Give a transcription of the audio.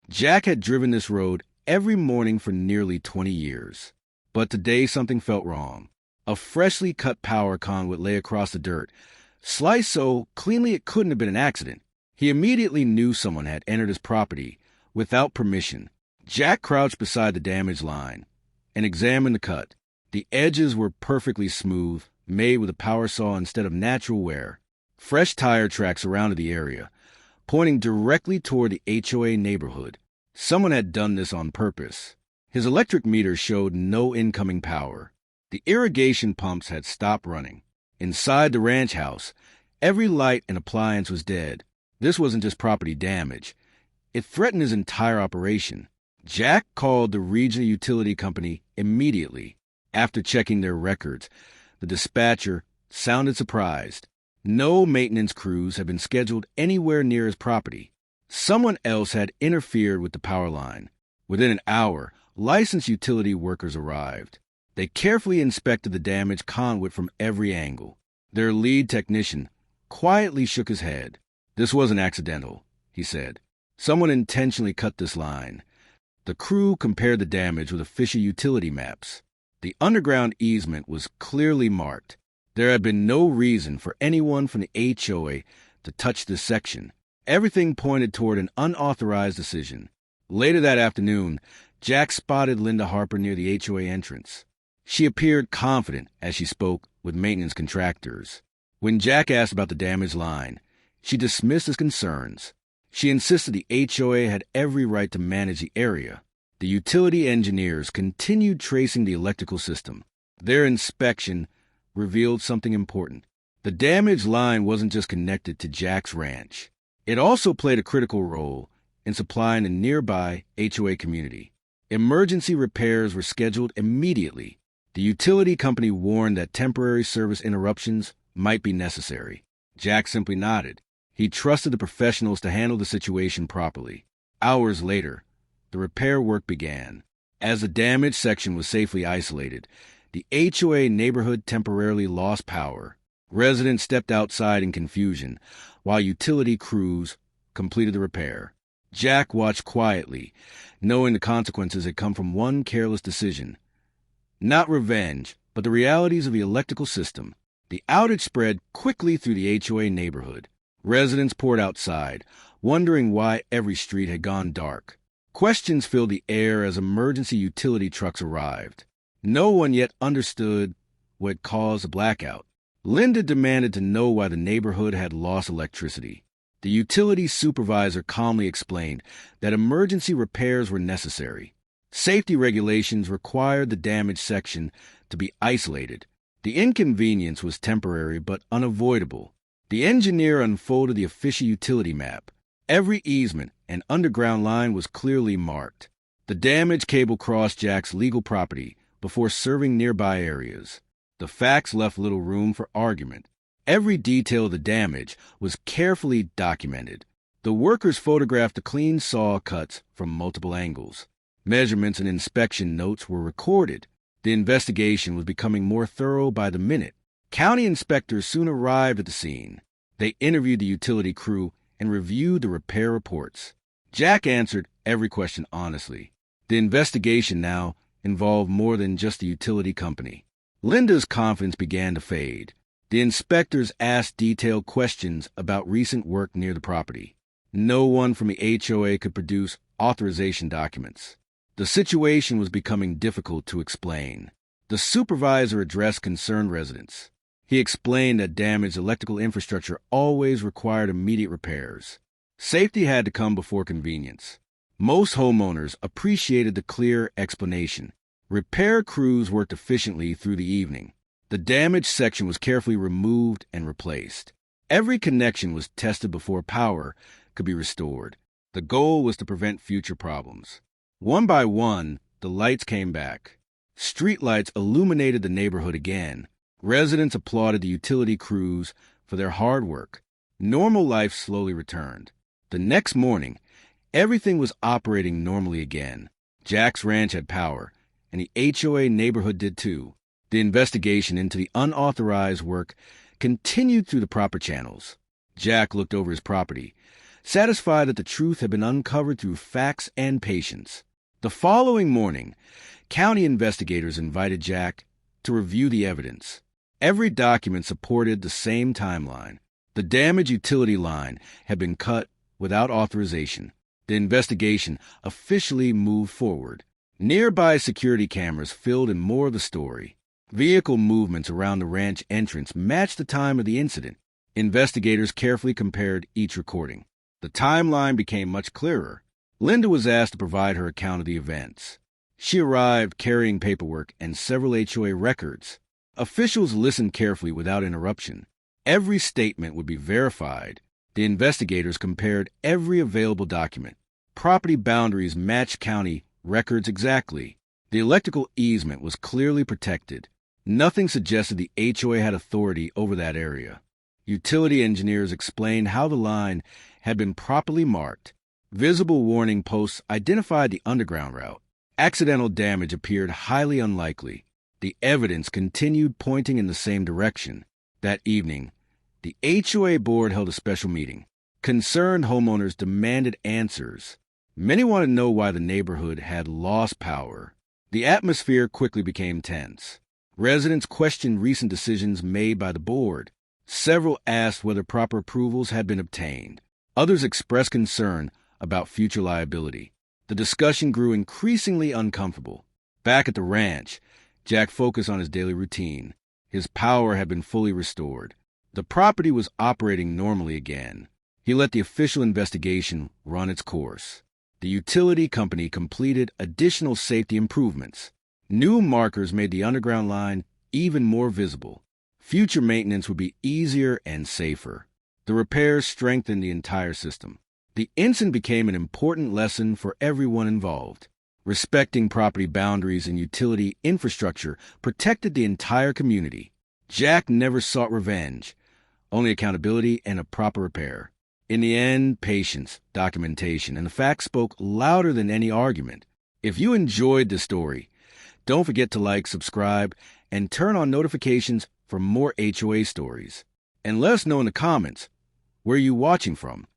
Jack had driven this road every morning for nearly 20 years. But today something felt wrong. A freshly cut power conduit lay across the dirt, sliced so cleanly it couldn't have been an accident. He immediately knew someone had entered his property without permission. Jack crouched beside the damaged line and examined the cut. The edges were perfectly smooth, made with a power saw instead of natural wear. Fresh tire tracks surrounded the area, pointing directly toward the HOA neighborhood. Someone had done this on purpose. His electric meter showed no incoming power. The irrigation pumps had stopped running. Inside the ranch house, every light and appliance was dead. This wasn't just property damage. It threatened his entire operation. Jack called the regional utility company immediately. After checking their records, the dispatcher sounded surprised. No maintenance crews had been scheduled anywhere near his property. Someone else had interfered with the power line. Within an hour, licensed utility workers arrived. They carefully inspected the damaged conduit from every angle. Their lead technician quietly shook his head. "This wasn't accidental," he said. "Someone intentionally cut this line." The crew compared the damage with official utility maps. The underground easement was clearly marked. There had been no reason for anyone from the HOA to touch this section. Everything pointed toward an unauthorized decision. Later that afternoon, Jack spotted Linda Harper near the HOA entrance. She appeared confident as she spoke with maintenance contractors. When Jack asked about the damaged line, she dismissed his concerns. She insisted the HOA had every right to manage the area. The utility engineers continued tracing the electrical system. Their inspection revealed something important. The damaged line wasn't just connected to Jack's ranch. It also played a critical role in supplying the nearby HOA community. Emergency repairs were scheduled immediately. The utility company warned that temporary service interruptions might be necessary. Jack simply nodded. He trusted the professionals to handle the situation properly. Hours later, the repair work began. As the damaged section was safely isolated, the HOA neighborhood temporarily lost power. Residents stepped outside in confusion, while utility crews completed the repair. Jack watched quietly, knowing the consequences had come from one careless decision. Not revenge, but the realities of the electrical system. The outage spread quickly through the HOA neighborhood. Residents poured outside, wondering why every street had gone dark. Questions filled the air as emergency utility trucks arrived. No one yet understood what caused the blackout. Linda demanded to know why the neighborhood had lost electricity. The utility supervisor calmly explained that emergency repairs were necessary. Safety regulations required the damaged section to be isolated. The inconvenience was temporary but unavoidable. The engineer unfolded the official utility map. Every easement and underground line was clearly marked. The damaged cable crossed Jack's legal property before serving nearby areas. The facts left little room for argument. Every detail of the damage was carefully documented. The workers photographed the clean saw cuts from multiple angles. Measurements and inspection notes were recorded. The investigation was becoming more thorough by the minute. County inspectors soon arrived at the scene. They interviewed the utility crew and reviewed the repair reports. Jack answered every question honestly. The investigation now involved more than just the utility company. Linda's confidence began to fade. The inspectors asked detailed questions about recent work near the property. No one from the HOA could produce authorization documents. The situation was becoming difficult to explain. The supervisor addressed concerned residents. He explained that damaged electrical infrastructure always required immediate repairs. Safety had to come before convenience. Most homeowners appreciated the clear explanation. Repair crews worked efficiently through the evening. The damaged section was carefully removed and replaced. Every connection was tested before power could be restored. The goal was to prevent future problems. One by one, the lights came back. Street lights illuminated the neighborhood again. Residents applauded the utility crews for their hard work. Normal life slowly returned. The next morning, everything was operating normally again. Jack's ranch had power, and the HOA neighborhood did too. The investigation into the unauthorized work continued through the proper channels. Jack looked over his property. satisfied that the truth had been uncovered through facts and patience. The following morning, county investigators invited Jack to review the evidence. Every document supported the same timeline. The damaged utility line had been cut without authorization. The investigation officially moved forward. Nearby security cameras filled in more of the story. Vehicle movements around the ranch entrance matched the time of the incident. Investigators carefully compared each recording. The timeline became much clearer. Linda was asked to provide her account of the events. She arrived carrying paperwork and several HOA records. Officials listened carefully without interruption. Every statement would be verified. The investigators compared every available document. Property boundaries matched county records exactly. The electrical easement was clearly protected. Nothing suggested the HOA had authority over that area. Utility engineers explained how the line had been properly marked. Visible warning posts identified the underground route. Accidental damage appeared highly unlikely. The evidence continued pointing in the same direction. That evening, the HOA board held a special meeting. Concerned homeowners demanded answers. Many wanted to know why the neighborhood had lost power. The atmosphere quickly became tense. Residents questioned recent decisions made by the board. Several asked whether proper approvals had been obtained. Others expressed concern about future liability. The discussion grew increasingly uncomfortable. Back at the ranch, Jack focused on his daily routine. His power had been fully restored. The property was operating normally again. He let the official investigation run its course. The utility company completed additional safety improvements. New markers made the underground line even more visible. Future maintenance would be easier and safer. The repairs strengthened the entire system. The incident became an important lesson for everyone involved. Respecting property boundaries and utility infrastructure protected the entire community. Jack never sought revenge, only accountability and a proper repair. In the end, patience, documentation, and the facts spoke louder than any argument. If you enjoyed this story, don't forget to like, subscribe, and turn on notifications for more HOA stories. And let us know in the comments where you're watching from.